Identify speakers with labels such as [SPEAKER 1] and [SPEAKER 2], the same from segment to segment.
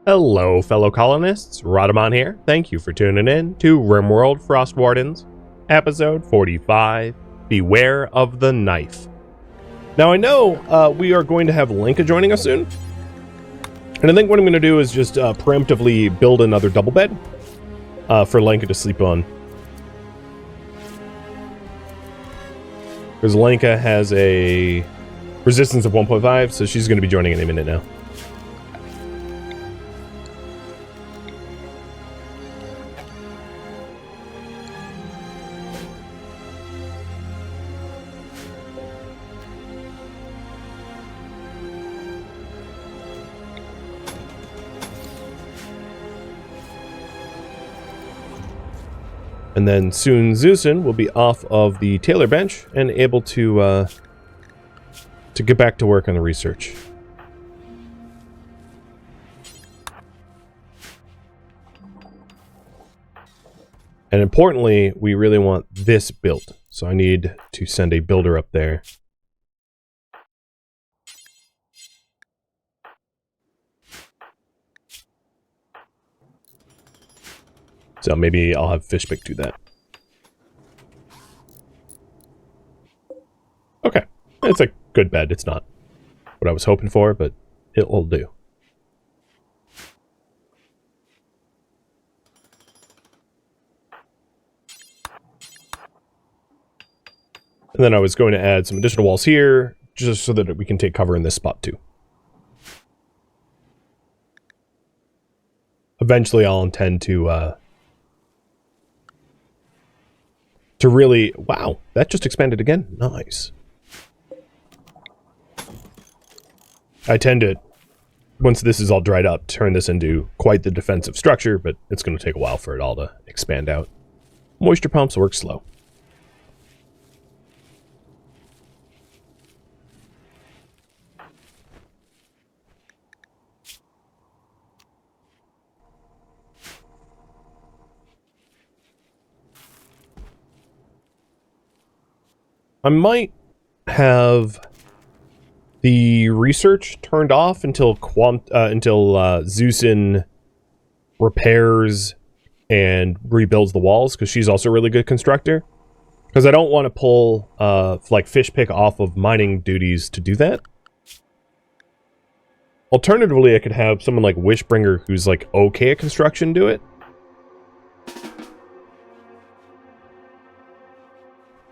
[SPEAKER 1] Hello, fellow colonists. Rhadamant here. Thank you for tuning in to RimWorld Frostwardens, episode 45, Beware of the Knife. Now, I know we are going to have Linka joining us soon, and I think what I'm going to do is just preemptively build another double bed for Linka to sleep on. Because Linka has a resistance of 1.5, so she's going to be joining any minute now. And then soon Zeusin will be off of the tailor bench and able to get back to work on the research. And importantly, we really want this built. So I need to send a builder up there. So maybe I'll have Fishpick do that. Okay. It's a good bed. It's not what I was hoping for, but it'll do. And then I was going to add some additional walls here, just so that we can take cover in this spot too. Eventually I'll intend to really... Wow, that just expanded again. Nice. I tend to, once this is all dried up, turn this into quite the defensive structure, but it's going to take a while for it all to expand out. Moisture pumps work slow. I might have the research turned off until Zeusin repairs and rebuilds the walls, because she's also a really good constructor. Because I don't want to pull like Fishpick off of mining duties to do that. Alternatively, I could have someone like Wishbringer, who's like okay at construction, do it.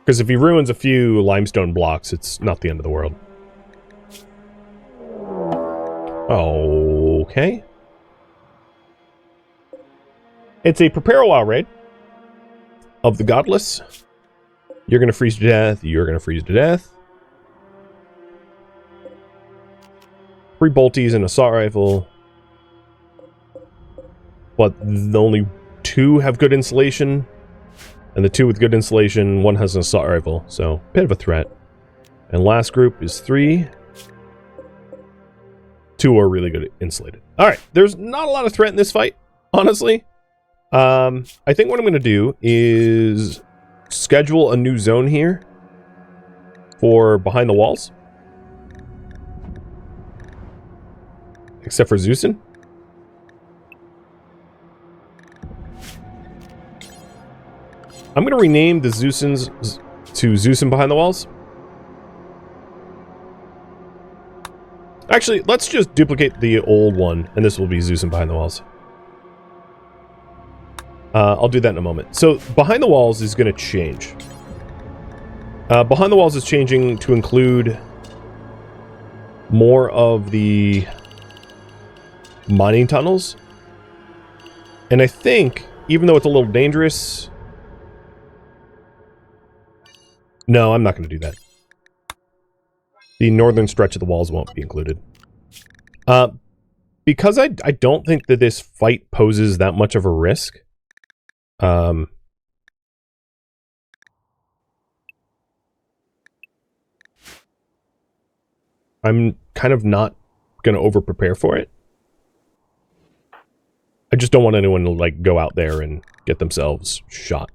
[SPEAKER 1] Because if he ruins a few limestone blocks, it's not the end of the world. Okay. It's a prepare a while raid of the godless. You're going to freeze to death. You're going to freeze to death. 3 bolties and assault rifle. But the only 2 have good insulation. And the 2 with good insulation, 1 has an assault rifle, so bit of a threat. And last group is 3. 2 are really good insulated. Alright, there's not a lot of threat in this fight, honestly. I think what I'm going to do is schedule a new zone here for behind the walls. Except for Zeusin. I'm going to rename the Zeusins to Zeusin behind the walls. Actually, let's just duplicate the old one, and this will be Zeusin behind the walls. I'll do that in a moment. So, behind the walls is going to change. Behind the walls is changing to include more of the mining tunnels. And I think, even though it's a little dangerous... No, I'm not going to do that. The northern stretch of the walls won't be included. Because I don't think that this fight poses that much of a risk. I'm kind of not going to over-prepare for it. I just don't want anyone to, like, go out there and get themselves shot.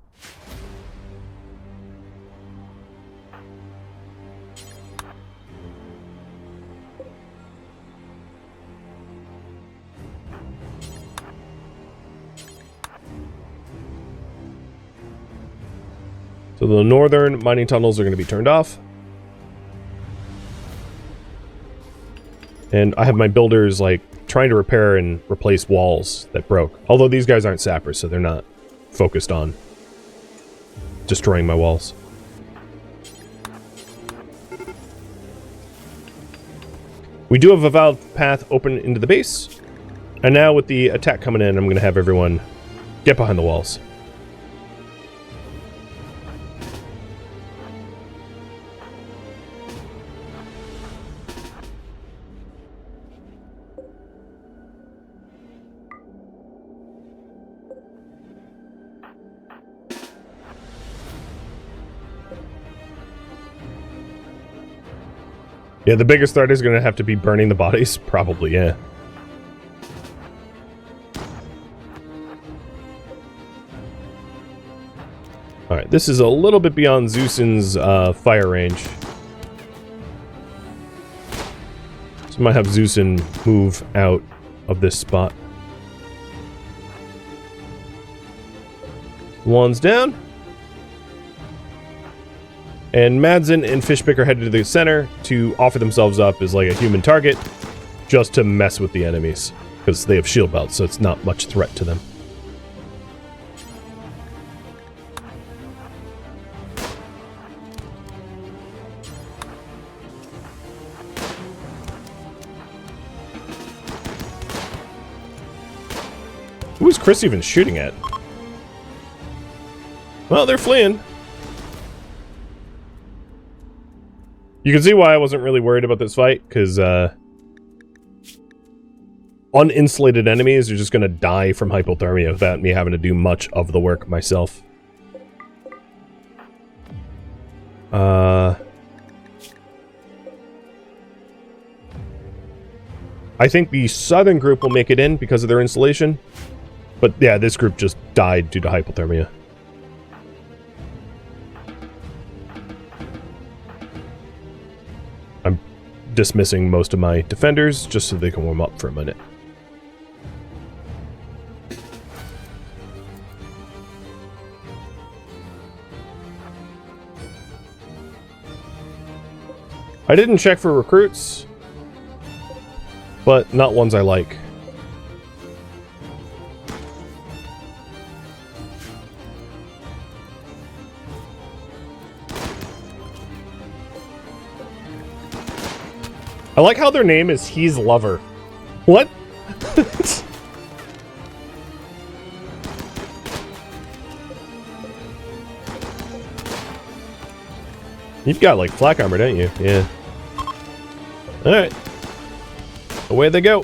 [SPEAKER 1] So the northern mining tunnels are going to be turned off. And I have my builders, like, trying to repair and replace walls that broke. Although these guys aren't sappers, so they're not focused on destroying my walls. We do have a valve path open into the base. And now with the attack coming in, I'm going to have everyone get behind the walls. Yeah, the biggest threat is going to have to be burning the bodies. Probably, yeah. Alright, this is a little bit beyond Zeusin's fire range. So I might have Zeusin move out of this spot. One's down. And Madsen and Fishpick are headed to the center to offer themselves up as like a human target, just to mess with the enemies, because they have shield belts, so it's not much threat to them. Who is Chris even shooting at? Well, they're fleeing. You can see why I wasn't really worried about this fight, because uninsulated enemies are just going to die from hypothermia without me having to do much of the work myself. I think the southern group will make it in because of their insulation. But yeah, this group just died due to hypothermia. I'm dismissing most of my defenders just so they can warm up for a minute. I didn't check for recruits, but not ones I like. I like how their name is He's Lover. What? You've got like flak armor, don't you? Yeah. Alright. Away they go.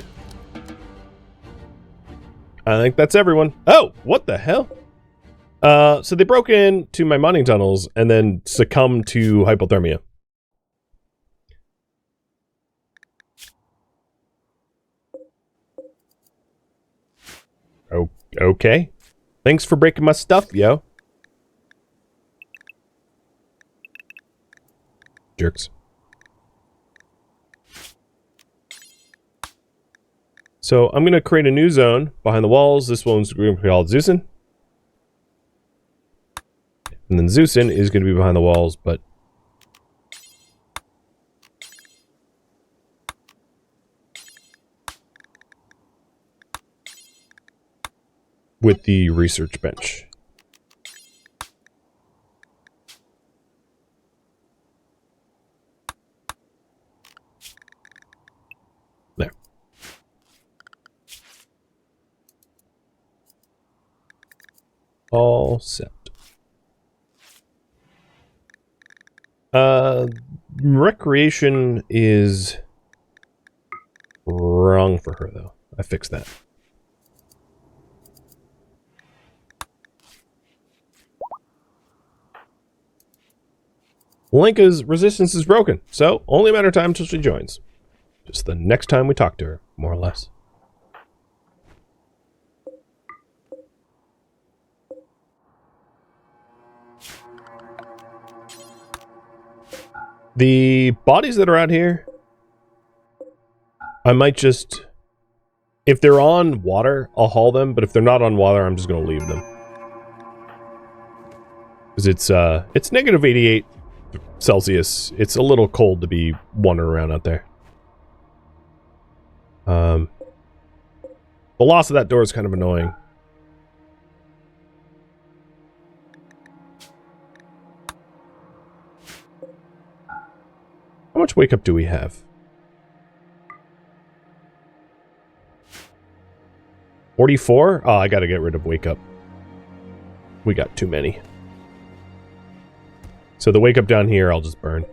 [SPEAKER 1] I think that's everyone. Oh, what the hell? So they broke into my mining tunnels and then succumbed to hypothermia. Oh, okay. Thanks for breaking my stuff, yo. Jerks. So I'm going to create a new zone behind the walls. This one's going to be called Zeusin. And then Zeusin is going to be behind the walls, but with the research bench. There. All set. Recreation is wrong for her, though. I fixed that. Lenka's resistance is broken, so only a matter of time until she joins. Just the next time we talk to her, more or less. The bodies that are out here, I might just... If they're on water, I'll haul them, but if they're not on water, I'm just going to leave them. Because it's negative 88 Celsius. It's a little cold to be wandering around out there. The loss of that door is kind of annoying. How much wake up do we have? 44? Oh, I gotta get rid of wake up. We got too many. So the wake up down here, I'll just burn.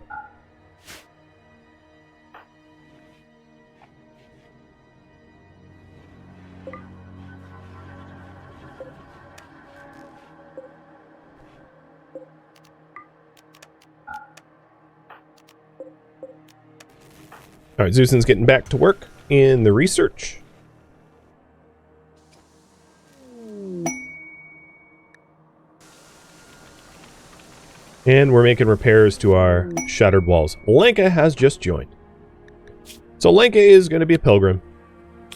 [SPEAKER 1] Alright, Zeuson's getting back to work in the research. And we're making repairs to our shattered walls. Lenka has just joined. So Lenka is going to be a pilgrim.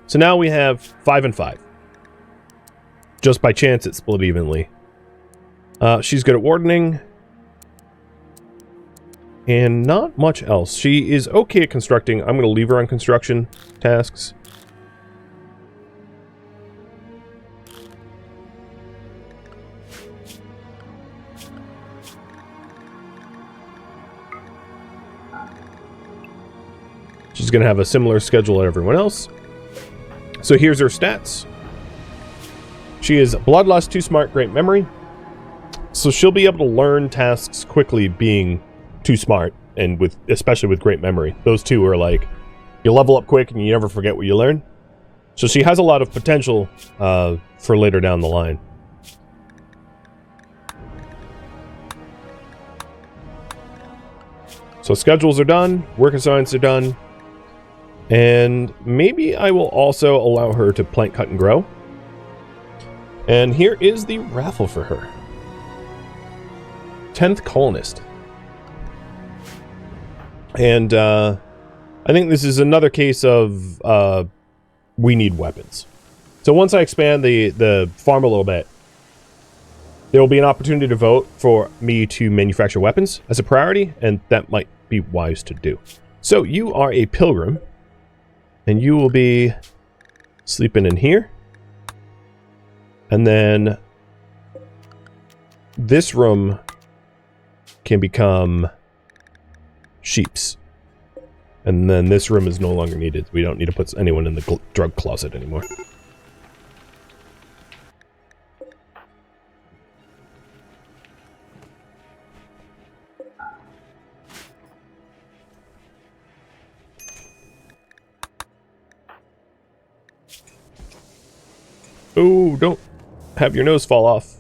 [SPEAKER 1] So now we have 5 and 5. Just by chance it split evenly. She's good at wardening. And not much else. She is okay at constructing. I'm going to leave her on construction tasks. She's going to have a similar schedule to everyone else. So here's her stats. She is Bloodlust, Too Smart, Great Memory. So she'll be able to learn tasks quickly being Too Smart, and especially with Great Memory. Those two are like, you level up quick and you never forget what you learn. So she has a lot of potential for later down the line. So schedules are done, work assignments are done, and maybe I will also allow her to plant, cut, and grow. And here is the raffle for her. 10th colonist. And I think this is another case of we need weapons. So once I expand the farm a little bit, there will be an opportunity to vote for me to manufacture weapons as a priority, and that might be wise to do. So you are a pilgrim, and you will be sleeping in here. And then this room can become sheep's. And then this room is no longer needed. We don't need to put anyone in the drug closet anymore. Oh, don't have your nose fall off.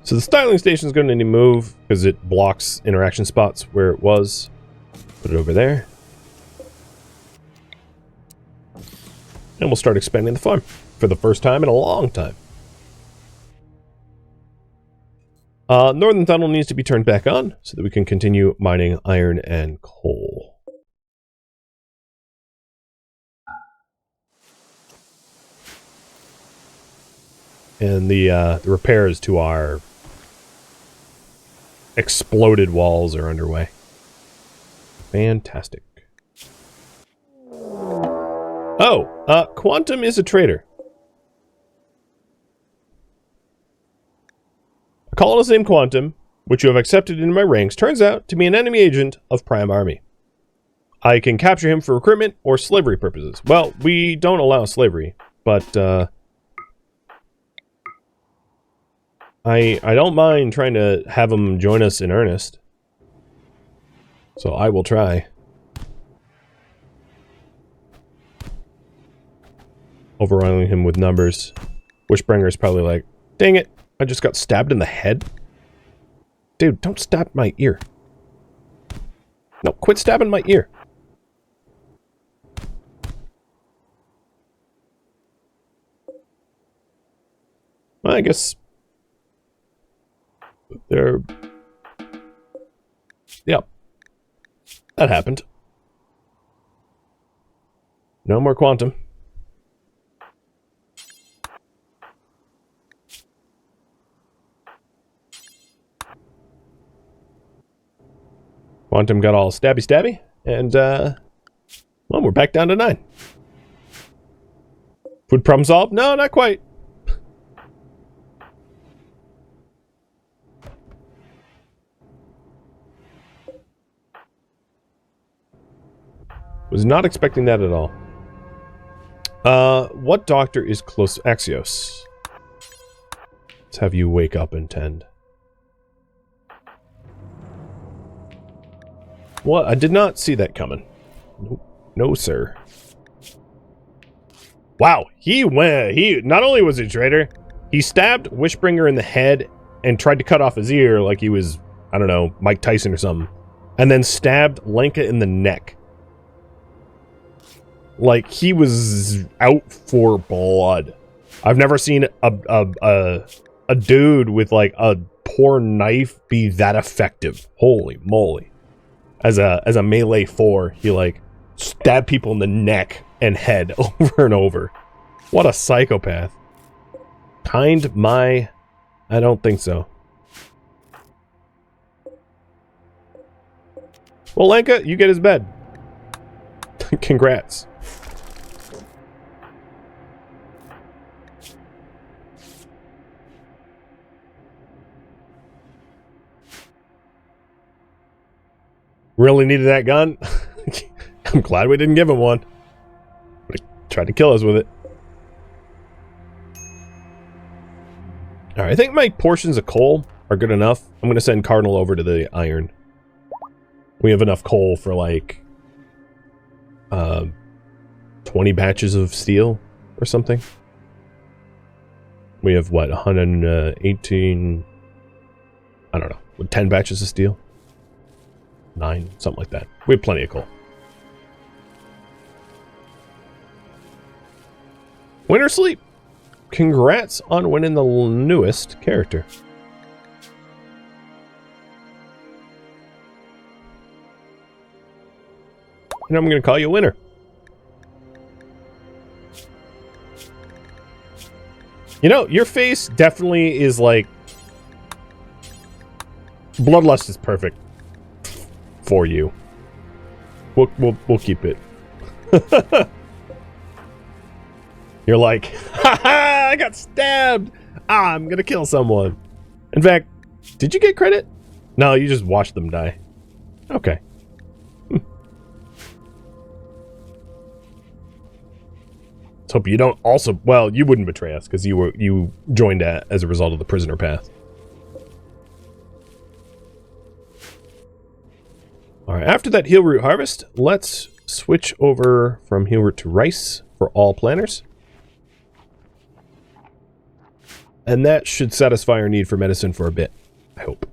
[SPEAKER 1] So the styling station is going to need to move because it blocks interaction spots where it was. Put it over there. And we'll start expanding the farm for the first time in a long time. Northern tunnel needs to be turned back on so that we can continue mining iron and coal. And the repairs to our exploded walls are underway. Fantastic. Oh, Quantum is a traitor. A colonist named Quantum, which you have accepted into my ranks, turns out to be an enemy agent of Prime Army. I can capture him for recruitment or slavery purposes. Well, we don't allow slavery, but I don't mind trying to have him join us in earnest. So I will try. Overwhelming him with numbers. Wishbringer's probably like, dang it, I just got stabbed in the head. Dude, don't stab my ear. No, quit stabbing my ear. Well, I guess they're... Yep. That happened. No more quantum. Quantum got all stabby, and, well, we're back down to 9. Food problem solved? No, not quite. Was not expecting that at all. What doctor is close? Axios. Let's have you wake up and tend. What? I did not see that coming. Nope. No, sir. Wow, he not only was he a traitor, he stabbed Wishbringer in the head and tried to cut off his ear like he was, I don't know, Mike Tyson or something. And then stabbed Lenka in the neck. Like, he was out for blood. I've never seen a dude with, like, a poor knife be that effective. Holy moly. As a melee 4, he, like, stabbed people in the neck and head over and over. What a psychopath. Kind my... I don't think so. Well, Lenka, you get his bed. Congrats. Really needed that gun? I'm glad we didn't give him one. He tried to kill us with it. Alright, I think my portions of coal are good enough. I'm going to send Cardinal over to the iron. We have enough coal for like 20 batches of steel or something. We have what, 118, I don't know, with 10 batches of steel? 9, something like that. We have plenty of coal. Winter Sleep. Congrats on winning the newest character. And I'm going to call you a winner. You know, your face definitely is like... Bloodlust is perfect for you. We'll keep it. You're like, haha, I got stabbed. Ah, I'm gonna kill someone. In fact, did you get credit? No, you just watched them die. Okay. Let's hope you don't also... Well, you wouldn't betray us because you joined as a result of the prisoner path. Alright, after that heal root harvest, let's switch over from heal root to rice for all planners. And that should satisfy our need for medicine for a bit, I hope.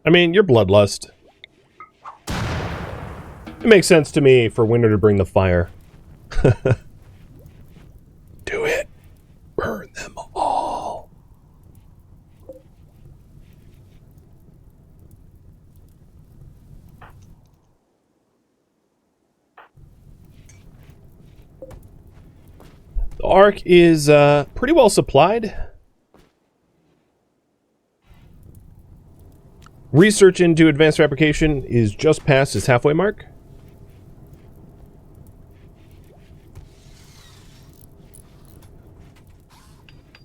[SPEAKER 1] I mean, your bloodlust. It makes sense to me for winter to bring the fire. Do it. Burn them all. The Ark is pretty well supplied. Research into advanced fabrication is just past its halfway mark.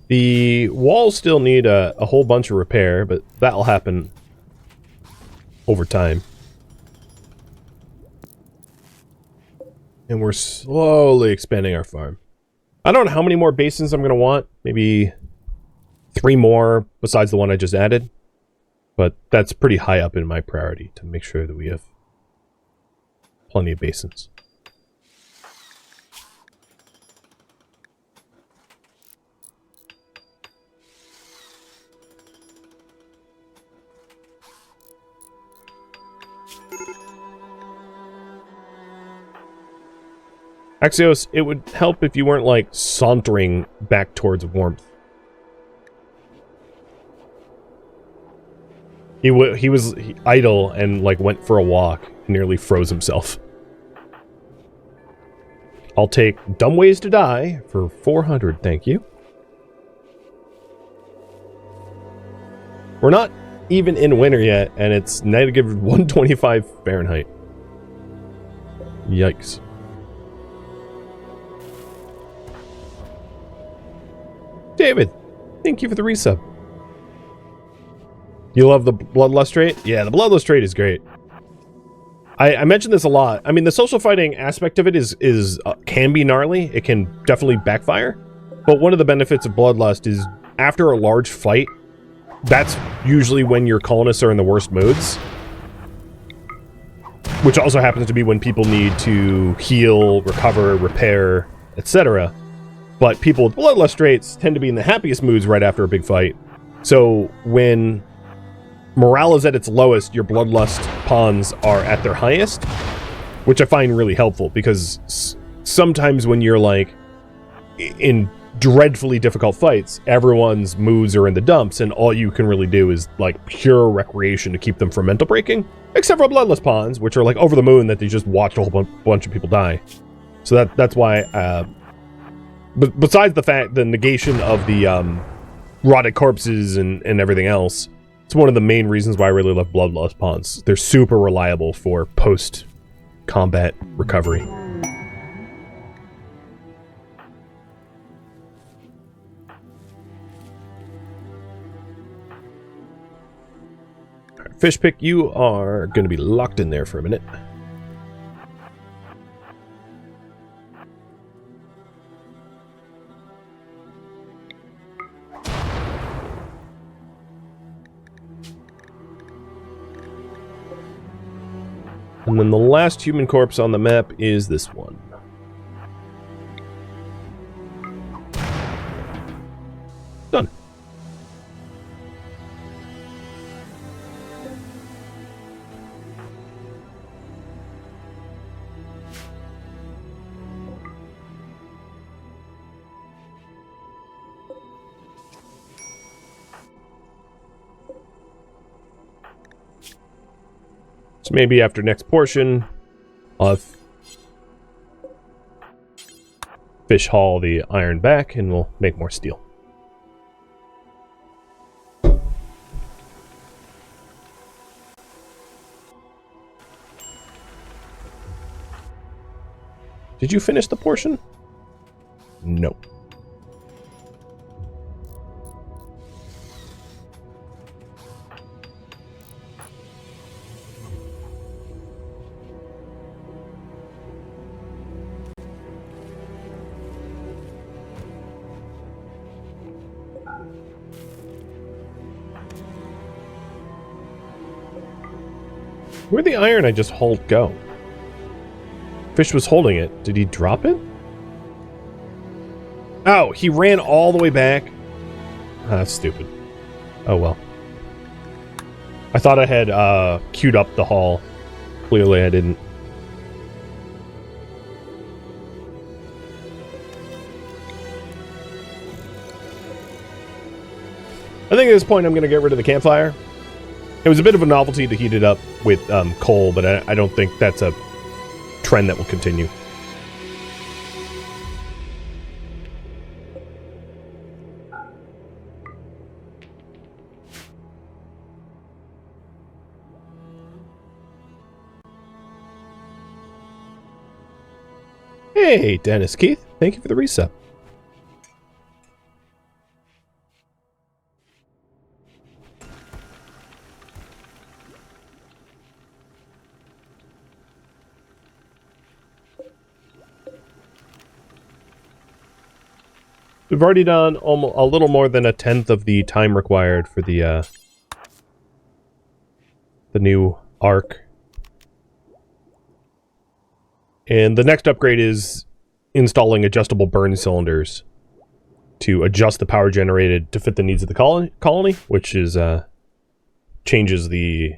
[SPEAKER 1] The walls still need a whole bunch of repair, but that'll happen over time. And we're slowly expanding our farm. I don't know how many more basins I'm going to want. Maybe 3 more besides the one I just added. But that's pretty high up in my priority to make sure that we have plenty of basins. Axios, it would help if you weren't, like, sauntering back towards warmth. He was idle and, like, went for a walk and nearly froze himself. I'll take Dumb Ways to Die for 400, thank you. We're not even in winter yet, and it's negative 125 Fahrenheit. Yikes. David, thank you for the resub. You love the Bloodlust trait? Yeah, the Bloodlust trait is great. I mentioned this a lot. I mean, the social fighting aspect of it can be gnarly. It can definitely backfire. But one of the benefits of Bloodlust is after a large fight, that's usually when your colonists are in the worst moods. Which also happens to be when people need to heal, recover, repair, etc. But people with Bloodlust traits tend to be in the happiest moods right after a big fight. So when morale is at its lowest, your Bloodlust pawns are at their highest, which I find really helpful, because sometimes when you're, like, in dreadfully difficult fights, everyone's moods are in the dumps, and all you can really do is, like, pure recreation to keep them from mental breaking, except for Bloodlust pawns, which are, like, over the moon that they just watched a whole bunch of people die. So that's why, but besides the negation of the rotted corpses and everything else, it's one of the main reasons why I really love Bloodlust pawns. They're super reliable for post-combat recovery. Alright, Fishpick, you are going to be locked in there for a minute. And then the last human corpse on the map is this one. Done. So maybe after next portion, I'll have Fish haul the iron back and we'll make more steel. Did you finish the portion? No. Where'd the iron I just hauled go? Fish was holding it. Did he drop it? Oh, he ran all the way back. Ah, that's stupid. Oh well. I thought I had queued up the haul. Clearly I didn't. I think at this point I'm going to get rid of the campfire. It was a bit of a novelty to heat it up with coal, but I don't think that's a trend that will continue. Hey, Dennis Keith. Thank you for the reset. We've already done almost a little more than 1/10 of the time required for the new arc. And the next upgrade is installing adjustable burn cylinders to adjust the power generated to fit the needs of the colony, which is changes the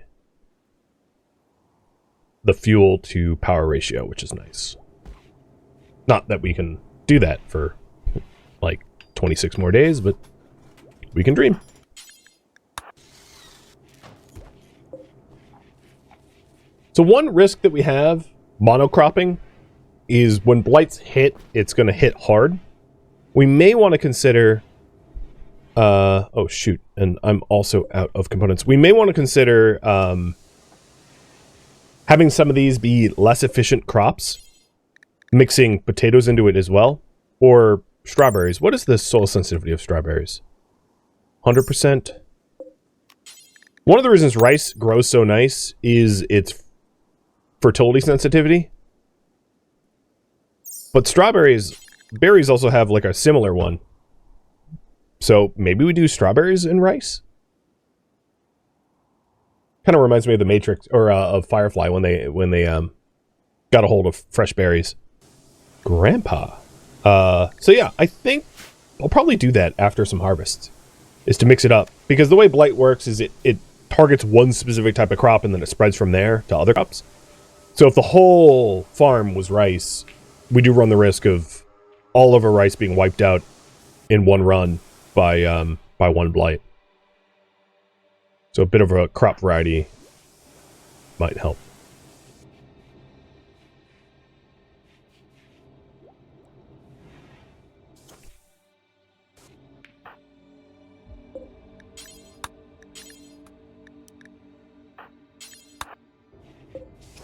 [SPEAKER 1] fuel to power ratio, which is nice. Not that we can do that for like 26 more days, but we can dream. So one risk that we have monocropping is when blights hit, it's going to hit hard. We may want to consider oh shoot, and I'm also out of components. We may want to consider having some of these be less efficient crops, mixing potatoes into it as well, or strawberries. What is the soil sensitivity of strawberries? 100%. One of the reasons rice grows so nice is its fertility sensitivity. But berries also have like a similar one. So maybe we do strawberries and rice? Kind of reminds me of the Matrix, or of Firefly when they got a hold of fresh berries. Grandpa. So yeah, I think I'll probably do that after some harvests, is to mix it up. Because the way blight works is it targets one specific type of crop and then it spreads from there to other crops. So if the whole farm was rice, we do run the risk of all of our rice being wiped out in one run by one blight. So a bit of a crop variety might help.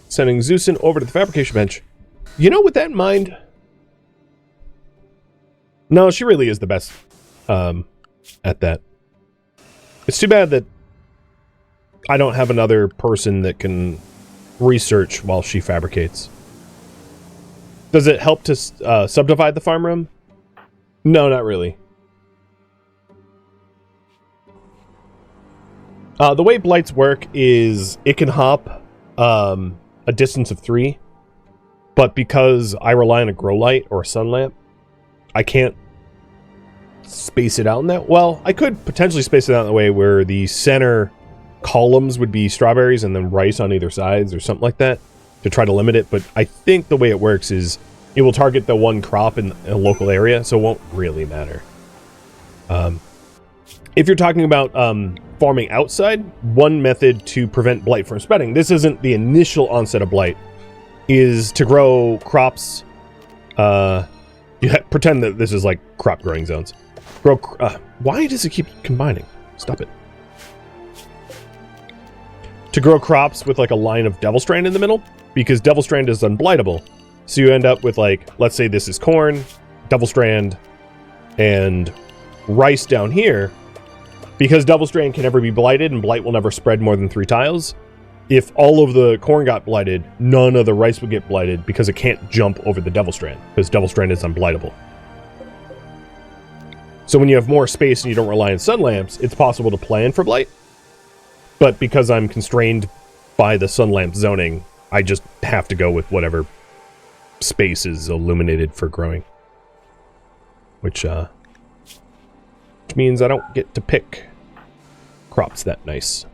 [SPEAKER 1] Sending Zeusin over to the fabrication bench. You know, with that in mind... No, she really is the best at that. It's too bad that I don't have another person that can research while she fabricates. Does it help to subdivide the farm room? No, not really. The way blights work is it can hop a distance of 3, but because I rely on a grow light or a sun lamp, I can't space it out in that. Well, I could potentially space it out in the way where the center columns would be strawberries and then rice on either sides or something like that to try to limit it. But I think the way it works is it will target the one crop in a local area, so it won't really matter. If you're talking about farming outside, one method to prevent blight from spreading, this isn't the initial onset of blight, is to grow crops. Pretend that this is like crop growing zones. Why does it keep combining? Stop it. To grow crops with like a line of Devil Strand in the middle, because Devil Strand is unblightable. So you end up with, like, let's say this is corn, Devil Strand, and rice down here. Because Devil Strand can never be blighted and blight will never spread more than 3 tiles, if all of the corn got blighted, none of the rice would get blighted because it can't jump over the Devil Strand, because Devil Strand is unblightable. So when you have more space and you don't rely on sun lamps, it's possible to plan for blight. But because I'm constrained by the sun lamp zoning, I just have to go with whatever space is illuminated for growing. Which means I don't get to pick crops that nice.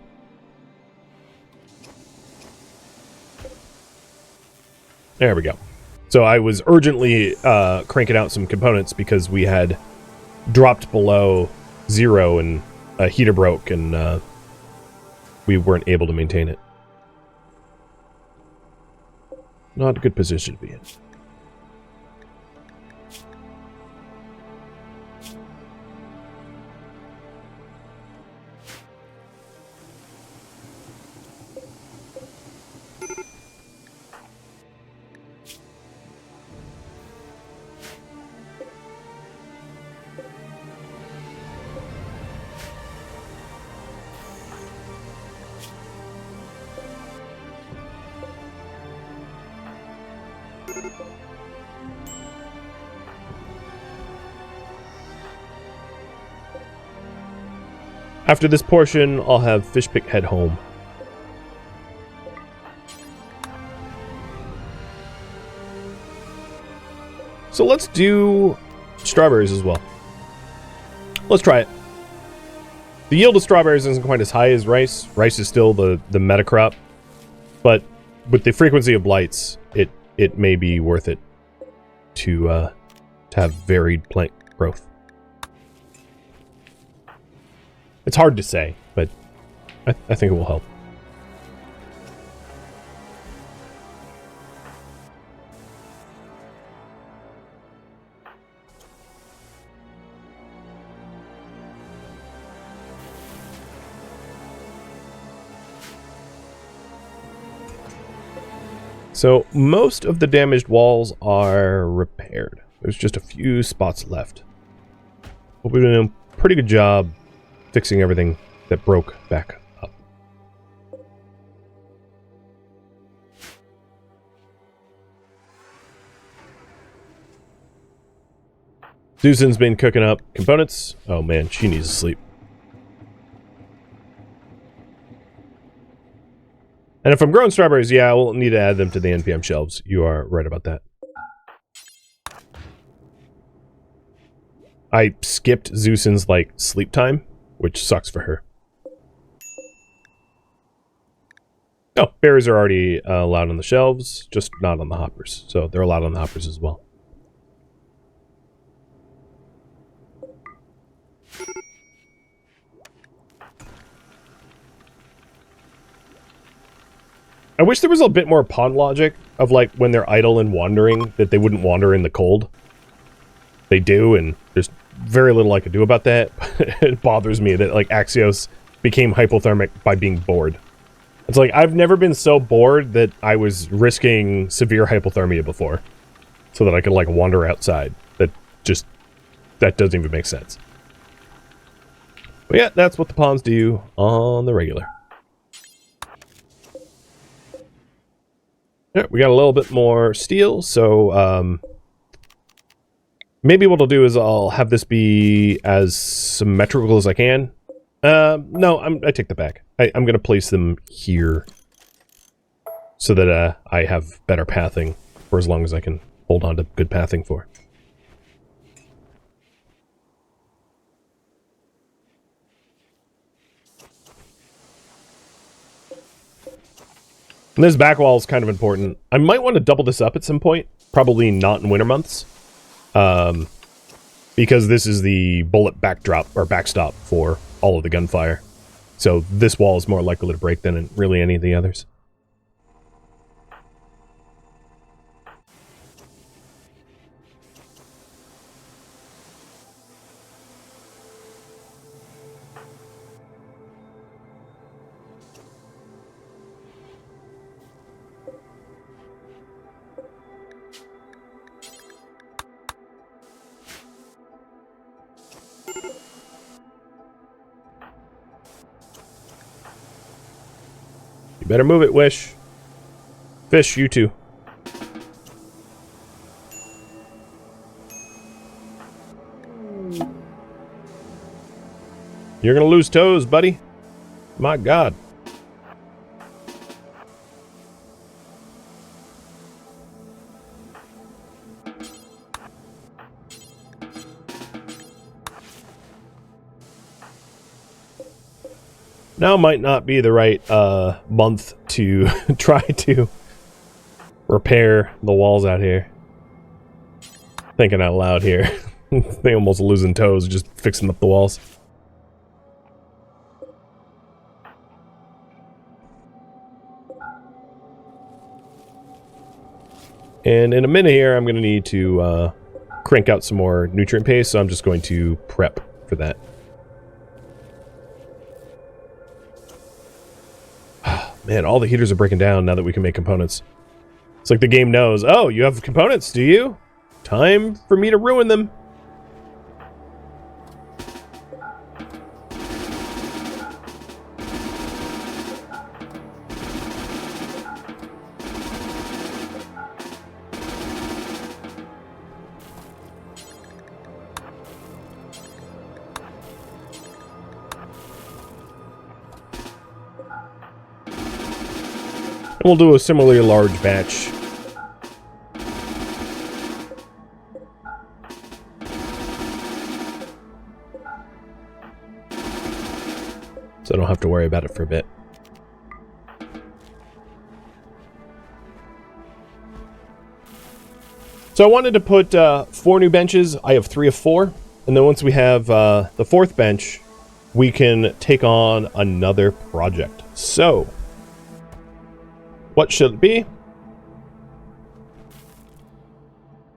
[SPEAKER 1] There we go. So I was urgently cranking out some components because we had dropped below 0 and a heater broke and we weren't able to maintain it. Not a good position to be in. After this portion, I'll have Fishpick head home. So let's do strawberries as well. Let's try it. The yield of strawberries isn't quite as high as rice. Rice is still the meta crop. But with the frequency of blights, it may be worth it to have varied plant growth. It's hard to say, but I think it will help. So most of the damaged walls are repaired. There's just a few spots left. But we've been doing a pretty good job fixing everything that broke back up. Susan's been cooking up components. Oh man, she needs to sleep. And if I'm growing strawberries, yeah, we'll need to add them to the NPM shelves. You are right about that. I skipped Zeusin's, like, sleep time, which sucks for her. Oh, berries are already allowed on the shelves, just not on the hoppers. So they're allowed on the hoppers as well. I wish there was a bit more pond logic of, like, when they're idle and wandering, that they wouldn't wander in the cold. They do, and there's very little I could do about that. It bothers me that, like, Axios became hypothermic by being bored. It's like, I've never been so bored that I was risking severe hypothermia before. So that I could, like, wander outside. That doesn't even make sense. But yeah, that's what the ponds do on the regular. Yeah, we got a little bit more steel, so maybe what I'll do is I'll have this be as symmetrical as I can. No, I take that back. I'm going to place them here so that I have better pathing for as long as I can hold on to good pathing for. And this back wall is kind of important. I might want to double this up at some point. Probably not in winter months. Because this is the bullet backdrop, or backstop, for all of the gunfire. So this wall is more likely to break than really any of the others. Better move it, Wish. Fish, you too. You're gonna lose toes, buddy. My God. Now might not be the right month to try to repair the walls out here. Thinking out loud here. They almost losing toes just fixing up the walls. And in a minute here, I'm going to need to crank out some more nutrient paste, so I'm just going to prep for that. Man, all the heaters are breaking down now that we can make components. It's like the game knows, oh, you have components, do you? Time for me to ruin them. And we'll do a similarly large batch. So I don't have to worry about it for a bit. So I wanted to put 4 new benches. I have 3 of 4. And then once we have the 4th bench, we can take on another project. So, what should it be?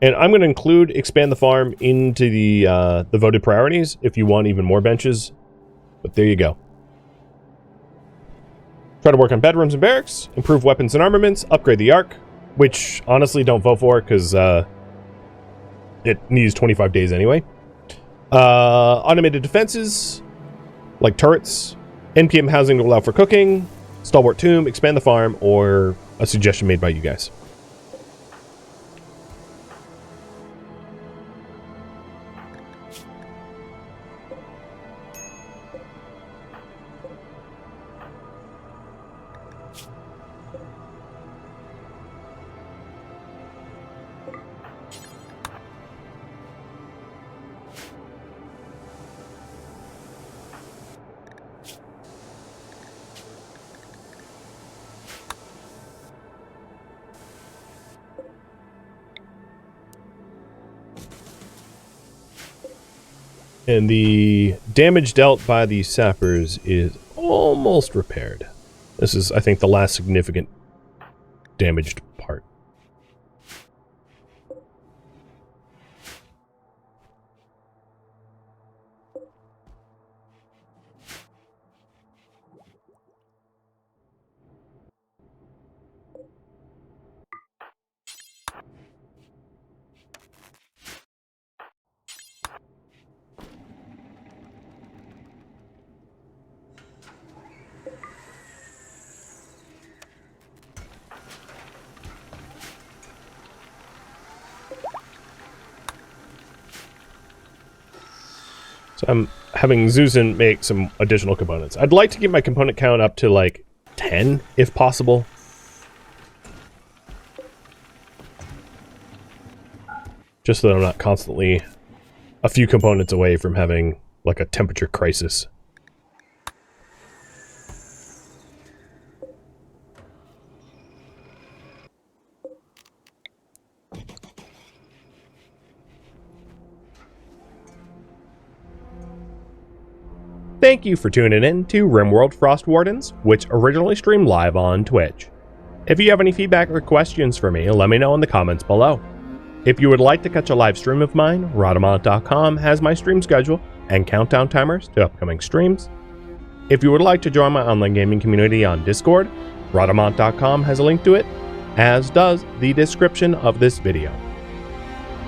[SPEAKER 1] And I'm going to include expand the farm into the voted priorities if you want even more benches. But there you go. Try to work on bedrooms and barracks, improve weapons and armaments, upgrade the Ark, which honestly don't vote for because it needs 25 days anyway. Automated defenses, like turrets, NPM housing to allow for cooking, stalwart tomb, expand the farm, or a suggestion made by you guys. And the damage dealt by the sappers is almost repaired. This is, I think, the last significant damaged part. So I'm having Zuzan make some additional components. I'd like to get my component count up to like 10 if possible. Just so that I'm not constantly a few components away from having like a temperature crisis. Thank you for tuning in to RimWorld Frostwardens, which originally streamed live on Twitch. If you have any feedback or questions for me, let me know in the comments below. If you would like to catch a live stream of mine, Rhadamant.com has my stream schedule and countdown timers to upcoming streams. If you would like to join my online gaming community on Discord, Rhadamant.com has a link to it, as does the description of this video.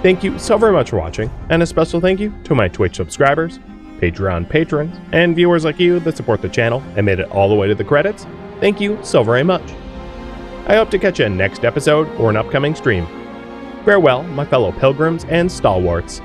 [SPEAKER 1] Thank you so very much for watching, and a special thank you to my Twitch subscribers, Patreon patrons, and viewers like you that support the channel and made it all the way to the credits. Thank you so very much. I hope to catch you in next episode or an upcoming stream. Farewell, my fellow pilgrims and stalwarts.